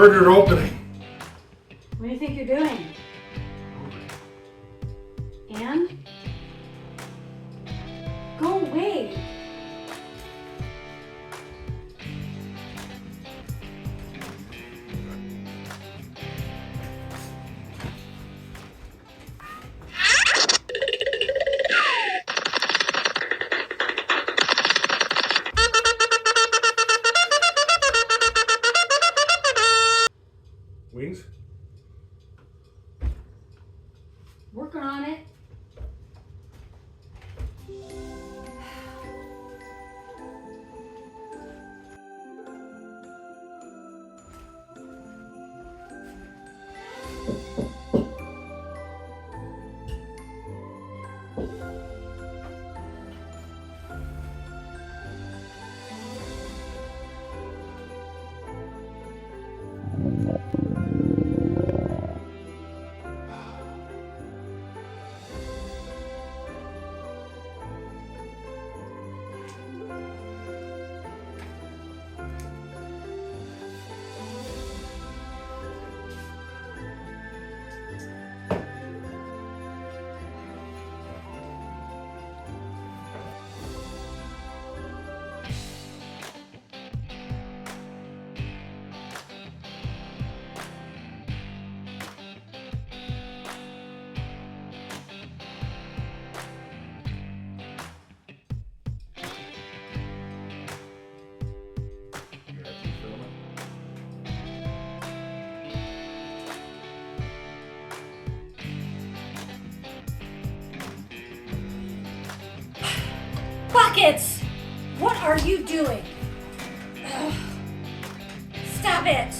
heard her opening. What do you think you're doing? And? Go away. Wings? Working on it. Buckets! What are you doing? Ugh. Stop it!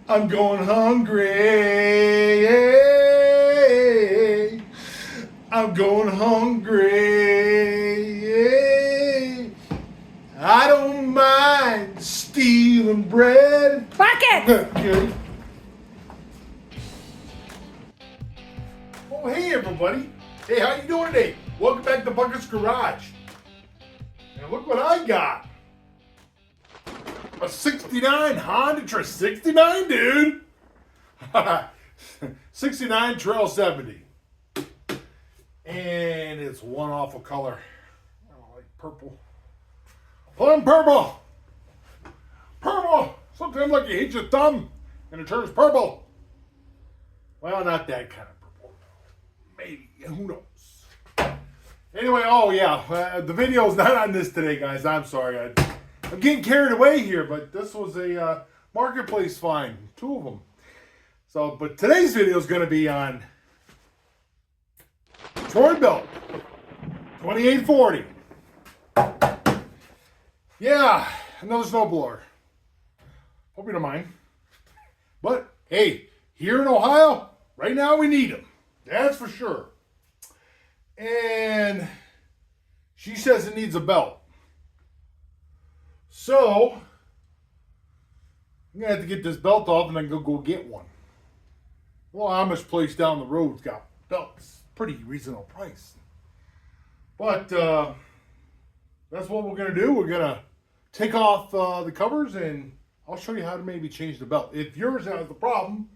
I'm going hungry. I'm going hungry. I don't mind stealing bread. Bucket! Okay. Oh, hey everybody. Hey, how you doing today? Welcome back to Bucket's Garage. And look what I got. A 69 Honda 69, dude. 69 Trail 70. And it's one awful color. I like purple. Plum purple. Purple. Sometimes like you hit your thumb and it turns purple. Well, not that kind of purple. Maybe. Who knows? Anyway, oh yeah. The video's not on this today, guys. I'm sorry. I'm getting carried away here, but this was a marketplace find. 2 of them. So, but today's video is going to be on Troy-bilt 2840. Yeah, another snowblower. Hope you don't mind. But, hey, here in Ohio, right now we need them. That's for sure. And she says it needs a belt. So, I'm going to have to get this belt off and then go get one. Well, Amish place down the road's got belts. Pretty reasonable price. But, that's what we're going to do. We're going to take off the covers and I'll show you how to maybe change the belt. If yours has the problem,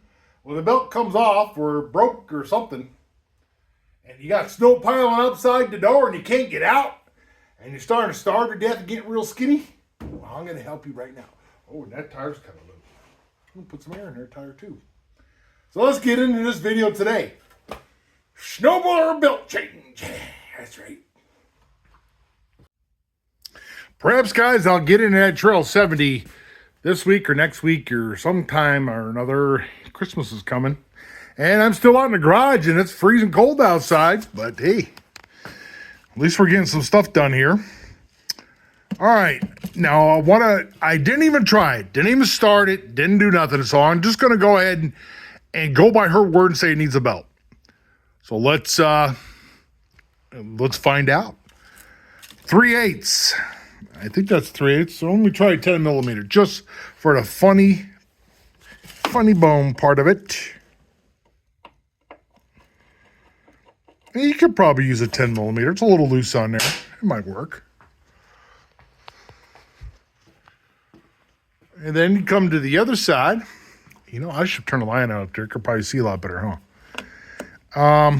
when the belt comes off or broke or something, and you got snow piling outside the door and you can't get out, and you're starting to starve to death and getting real skinny, well, I'm going to help you right now. Oh, and that tire's kind of loose. I'm going to put some air in their tire too. So let's get into this video today. Snowblower belt change. That's right. Perhaps, guys, I'll get into that Trail 70 this week or next week or sometime or another. Christmas is coming. And I'm still out in the garage and it's freezing cold outside. But hey, at least we're getting some stuff done here. All right. Now, I didn't even try it. Didn't even start it. Didn't do nothing. So I'm just going to go ahead and go by her word and say it needs a belt. So let's find out. 3/8. I think that's 3/8. So let me try 10 millimeter just for the funny bone part of it. You could probably use a 10 millimeter. It's a little loose on there. It might work. And then you come to the other side. You know, I should turn the line out up there. Could probably see a lot better, huh?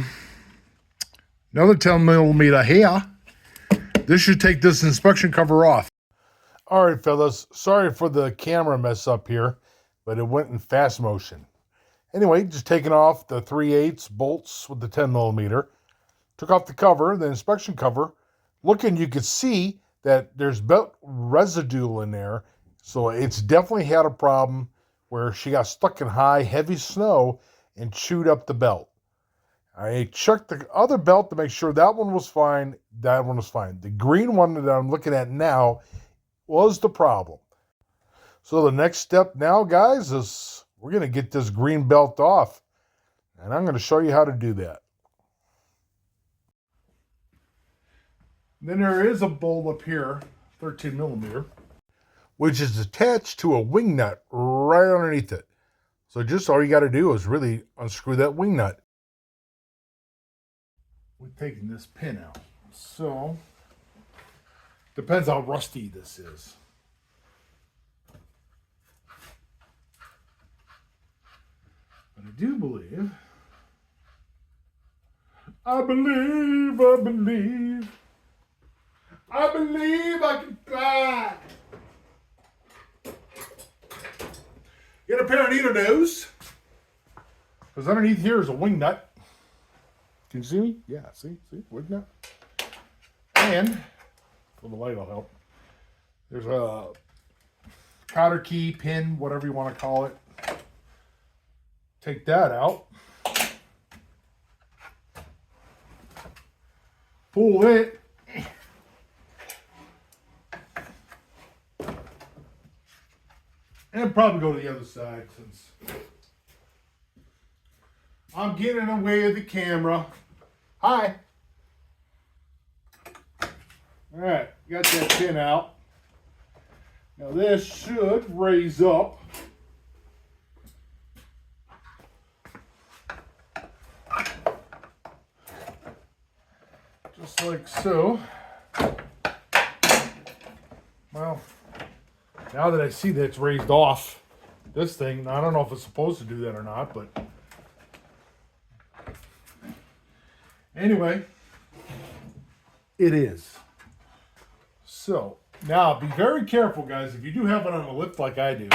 Another 10 millimeter here. This should take this inspection cover off. All right, fellas. Sorry for the camera mess up here, but it went in fast motion. Anyway, just taking off the 3/8 bolts with the 10 millimeter. Took off the cover, the inspection cover. Looking, you could see that there's belt residue in there. So it's definitely had a problem where she got stuck in high, heavy snow and chewed up the belt. I checked the other belt to make sure that one was fine. That one was fine. The green one that I'm looking at now was the problem. So the next step now, guys, is we're going to get this green belt off. And I'm going to show you how to do that. Then there is a bolt up here, 13 millimeter, which is attached to a wing nut right underneath it. So just all you got to do is really unscrew that wing nut. We're taking this pin out. So, depends how rusty this is. But I do believe, I believe I can fly. Get a pair of needle nose. Because underneath here is a wing nut. Can you see me? Yeah, see, wing nut. And, well, the light will help. There's a cotter key, pin, whatever you want to call it. Take that out. Pull it. And probably go to the other side since I'm getting away with the camera. Hi. All right, got that pin out. Now this should raise up. Just like so. Well, now that I see that it's raised off this thing, I don't know if it's supposed to do that or not, but anyway, it is. So now be very careful, guys. If you do have it on a lift like I do,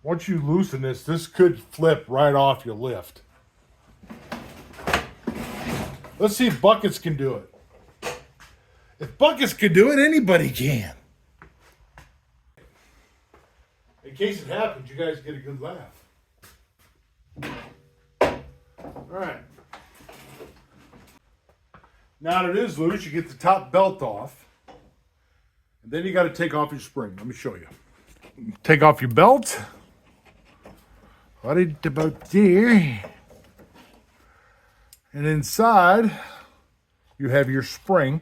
once you loosen this, this could flip right off your lift. Let's see if buckets can do it. If buckets can do it, anybody can. In case it happens, you guys get a good laugh. All right. Now that it is loose, you get the top belt off. And then you got to take off your spring. Let me show you. Take off your belt. Right about there. And inside, you have your spring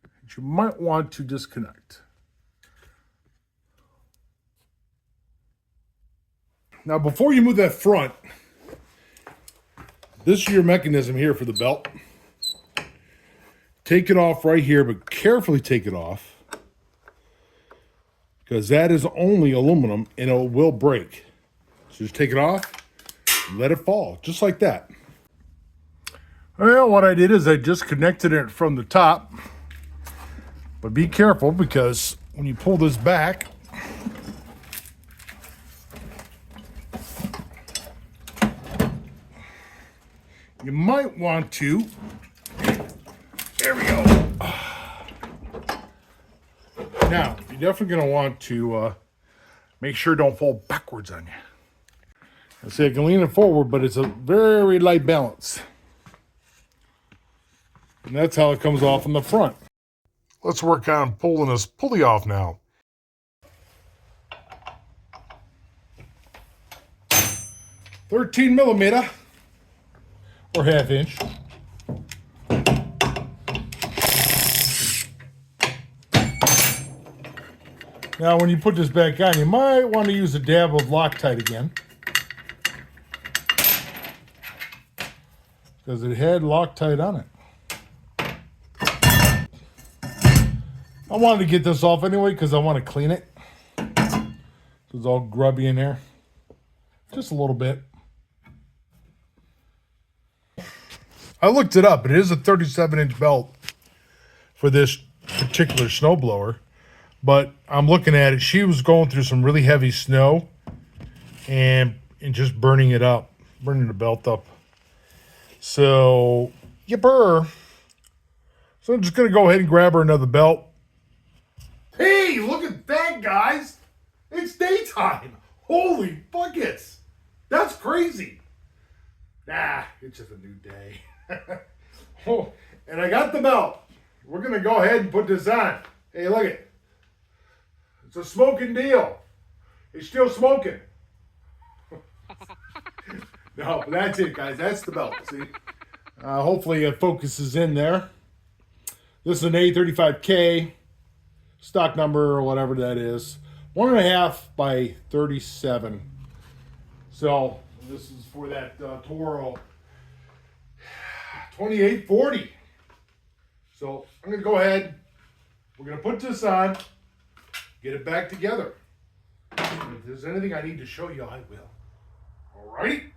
that you might want to disconnect. Now, before you move that front, this is your mechanism here for the belt. Take it off right here, but carefully take it off, because that is only aluminum and it will break. So just take it off and let it fall, just like that. Well, what I did is I just connected it from the top, but be careful because when you pull this back, you might want to, there we go. Now, you're definitely going to want to make sure it don't fall backwards on you. I say I can lean it forward, but it's a very light balance. And that's how it comes off in the front. Let's work on pulling this pulley off now. 13 millimeter or 1/2 inch. Now when you put this back on, you might want to use a dab of Loctite again, because it had Loctite on it. I wanted to get this off anyway because I want to clean it. It's all grubby in there. Just a little bit. I looked it up. It is a 37-inch belt for this particular snowblower. But I'm looking at it. She was going through some really heavy snow and just burning it up. Burning the belt up. So, yipper. So I'm just going to go ahead and grab her another belt. Hey, look at that, guys. It's daytime. Holy buckets. That's crazy. Nah, it's just a new day. Oh, and I got the belt. We're going to go ahead and put this on. Hey, look at it. It's a smoking deal. It's still smoking. No, but that's it, guys. That's the belt. See? Hopefully it focuses in there. This is an A35K. Stock number or whatever that is. 1.5 by 37. So this is for that Toro 2840. So I'm going to go ahead. We're going to put this on. Get it back together. And if there's anything I need to show you, I will. Alrighty?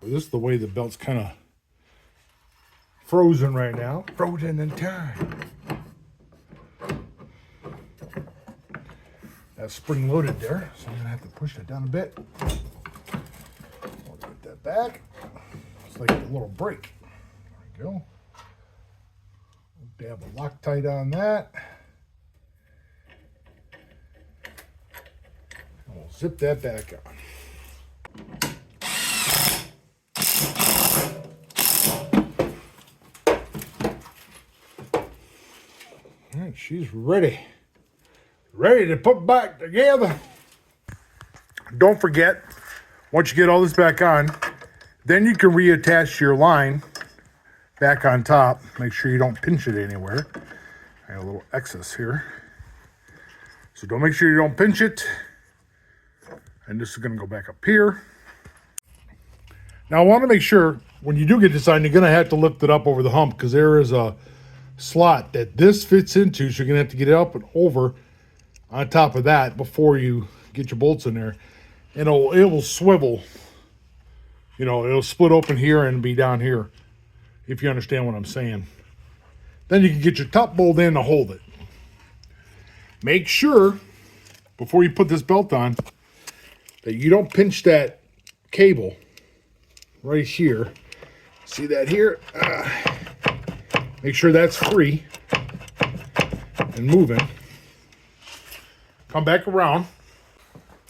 This is the way the belt's kind of frozen right now. Frozen in time. That's spring loaded there, so I'm gonna have to push that down a bit. I'll get that back. It's like a little brake. There we go. Dab a Loctite on that. And we'll zip that back on. All right, she's ready. Ready to put back together. Don't forget, once you get all this back on, then you can reattach your line back on top. Make sure you don't pinch it anywhere. I have a little excess here. So make sure you don't pinch it. And this is going to go back up here. Now I want to make sure when you do get this on, you're going to have to lift it up over the hump because there is a slot that this fits into. So you're going to have to get it up and over on top of that before you get your bolts in there. And it will swivel. You know, it'll split open here and be down here, if you understand what I'm saying. Then you can get your top bolt in to hold it. Make sure, before you put this belt on, that you don't pinch that cable right here. See that here? Make sure that's free and moving. Come back around.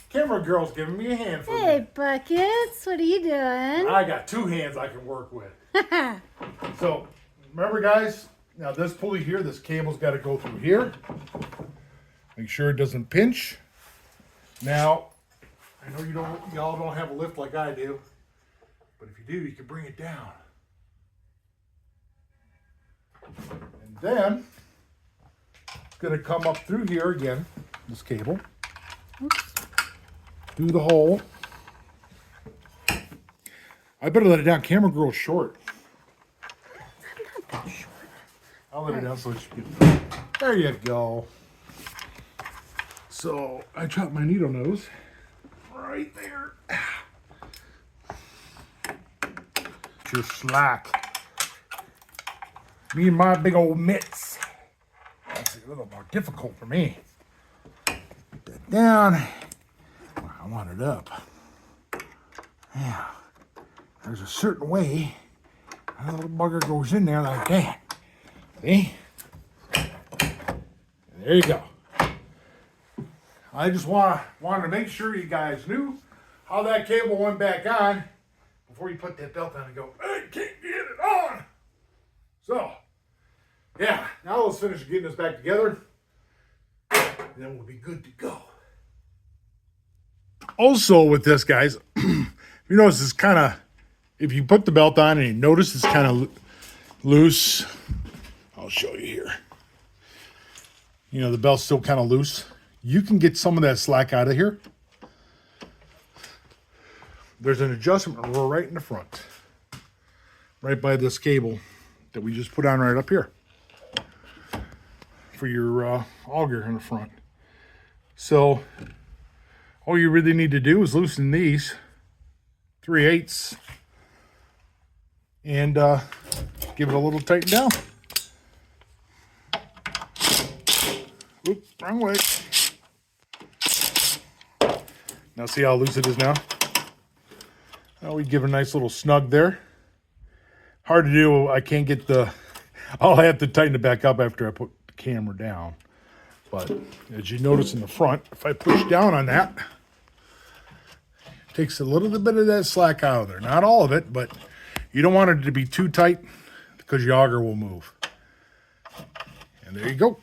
Camera girl's giving me a hand for Hey, me. Buckets, what are you doing? I got two hands I can work with. So, remember guys, now this pulley here, this cable's got to go through here. Make sure it doesn't pinch. Now, I know y'all don't have a lift like I do, but if you do, you can bring it down. And then, it's going to come up through here again, this cable. Through the hole. I better let it down. Camera girl's short. I'm not that short. I'll let it down so she can. There you go. So I dropped my needle nose right there. Just slack. Me and my big old mitts. That's a little more difficult for me. Put that down. I want it up. Yeah. There's a certain way a little bugger goes in there like that. See? There you go. I just wanted to make sure you guys knew how that cable went back on before you put that belt on and go, I can't get it on. So, yeah, now let's finish getting this back together. And then we'll be good to go. Also with this, guys, you notice it's kind of, if you put the belt on and you notice it's kind of loose, I'll show you here. You know, the belt's still kind of loose. You can get some of that slack out of here. There's an adjustment right in the front. right by this cable that we just put on right up here for your auger in the front. So all you really need to do is loosen these 3/8 and give it a little tighten down. Oop, wrong way. Now see how loose it is now? Now we give it a nice little snug there. Hard to do. I can't get the... I'll have to tighten it back up after I put the camera down. But as you notice in the front, if I push down on that, it takes a little bit of that slack out of there. Not all of it, but you don't want it to be too tight because your auger will move. And there you go.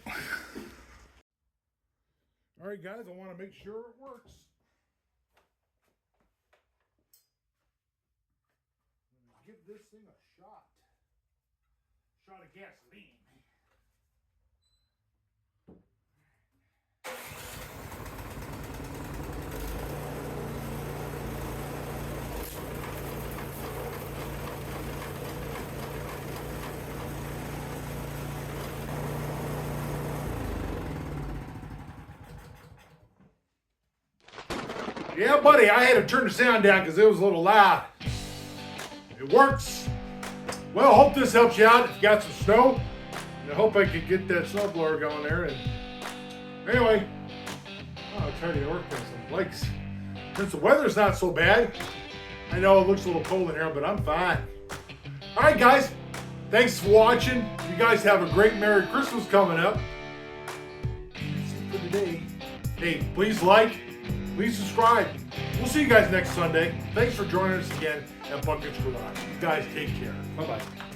All right, guys, I want to make sure it works. Give this thing a shot. Shot of gasoline. Yeah, buddy, I had to turn the sound down because it was a little loud. It works. Well, I hope this helps you out if you got some snow. And I hope I could get that snowblower going there. And anyway, I'll try to work on some lakes. Since the weather's not so bad, I know it looks a little cold in here, but I'm fine. All right, guys, thanks for watching. You guys have a great Merry Christmas coming up. That's it for today. Hey, please like, please subscribe. We'll see you guys next Sunday. Thanks for joining us again at Bucket's Garage. You guys take care. Bye-bye.